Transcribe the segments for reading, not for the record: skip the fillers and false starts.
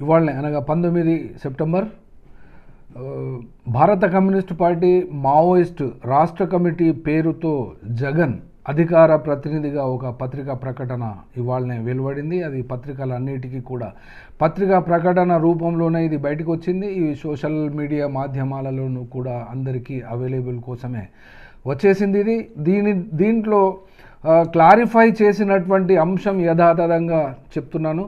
ఇవాళనే అనగా 19 సెప్టెంబర్ భారత కమ్యూనిస్ట్ పార్టీ మావోయిస్ట్ రాష్ట్ర కమిటీ పేరుతో జగన్ అధికార ప్రతినిధిగా ఒక పత్రికా ప్రకటన ఇవాళనే వెలువడింది. అది పత్రికలన్నిటికీ కూడా పత్రికా ప్రకటన రూపంలోనే ఇది బయటకు వచ్చింది. ఈ సోషల్ మీడియా మాధ్యమాలలోనూ కూడా అందరికీ అవైలబుల్ కోసమే వచ్చేసింది. దీంట్లో క్లారిఫై చేసినటువంటి అంశం యథాతథంగా చెప్తున్నాను.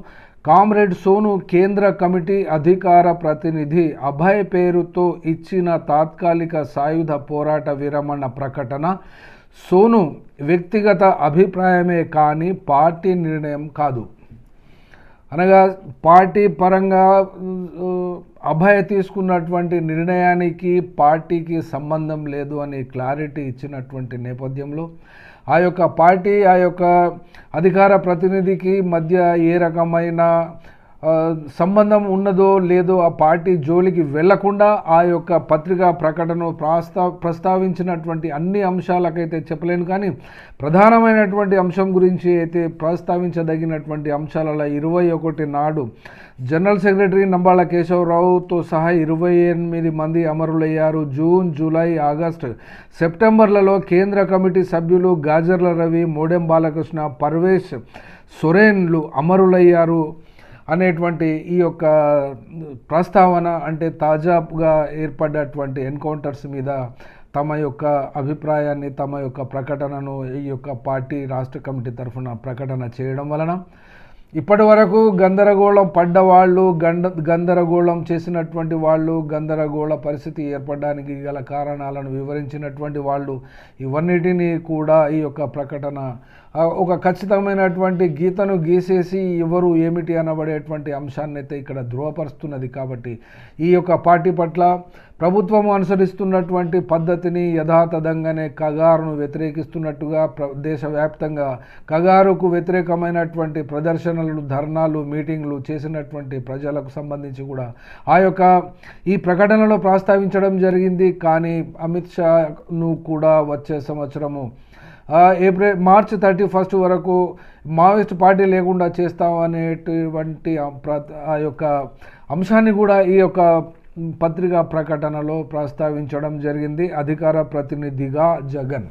కామ్రేడ్ సోను కేంద్ర కమిటీ అధికార ప్రతినిధి అభయ్ పేరుతో ఇచ్చిన తాత్కాలిక సాయుధ పోరాట విరమణ ప్రకటన సోను వ్యక్తిగత అభిప్రాయమే కానీ పార్టీ నిర్ణయం కాదు. అనగా పార్టీ పరంగా అభయ్ తీసుకున్నటువంటి నిర్ణయానికి పార్టీకి సంబంధం లేదు అని క్లారిటీ ఇచ్చినటువంటి నేపథ్యంలో ఆ యొక్క పార్టీ ఆ యొక్క అధికార ప్రతినిధికి మధ్య ఏ రకమైన సంబంధం ఉన్నదో లేదో ఆ పార్టీ జోలికి వెళ్లకుండా ఆ యొక్క పత్రికా ప్రకటన ప్రస్తావించినటువంటి అన్ని అంశాలకైతే చెప్పలేను, కానీ ప్రధానమైనటువంటి అంశం గురించి అయితే ప్రస్తావించదగినటువంటి అంశాలలో 21 నాడు జనరల్ సెక్రటరీ నంబాళ్ళ కేశవరావుతో సహా 28 మంది అమరులయ్యారు. జూన్, జూలై, ఆగస్టు, సెప్టెంబర్లలో కేంద్ర కమిటీ సభ్యులు గాజర్ల రవి, మోడెం బాలకృష్ణ, పర్వేష్ సొరేన్లు అమరులయ్యారు అనేటువంటి ఈ యొక్క ప్రస్తావన, అంటే తాజాగా ఏర్పడ్డటువంటి ఎన్కౌంటర్స్ మీద తమ యొక్క అభిప్రాయాన్ని, తమ యొక్క ప్రకటనను ఈ యొక్క పార్టీ రాష్ట్ర కమిటీ తరఫున ప్రకటన చేయడం వలన ఇప్పటి వరకు గందరగోళం పడ్డవాళ్ళు, గందరగోళం చేసినటువంటి వాళ్ళు, గందరగోళ పరిస్థితి ఏర్పడడానికి గల కారణాలను వివరించినటువంటి వాళ్ళు, ఇవన్నిటినీ కూడా ఈ యొక్క ప్రకటన ఒక ఖచ్చితమైనటువంటి గీతను గీసేసి ఎవరు ఏమిటి అనబడేటువంటి అంశాన్ని అయితే ఇక్కడ ధృవపరుస్తున్నది. కాబట్టి ఈ యొక్క పార్టీ పట్ల ప్రభుత్వం అనుసరిస్తున్నటువంటి పద్ధతిని యథాతథంగానే కగారును వ్యతిరేకిస్తున్నట్టుగా దేశవ్యాప్తంగా కగారుకు వ్యతిరేకమైనటువంటి ప్రదర్శనలు, ధర్నాలు, మీటింగ్లు చేసినటువంటి ప్రజలకు సంబంధించి కూడా ఆ యొక్క ఈ ప్రకటనలో ప్రస్తావించడం జరిగింది. కానీ అమిత్ షాను కూడా వచ్చే సంవత్సరము మార్చి 31 వరకు మావోయిస్ట్ పార్టీ లేకుండా చేస్తామనేటువంటి ఆ యొక్క అంశాన్ని కూడా ఈ యొక్క పత్రికా ప్రకటనలో ప్రస్తావించడం జరిగింది అధికార ప్రతినిధిగా జగన్.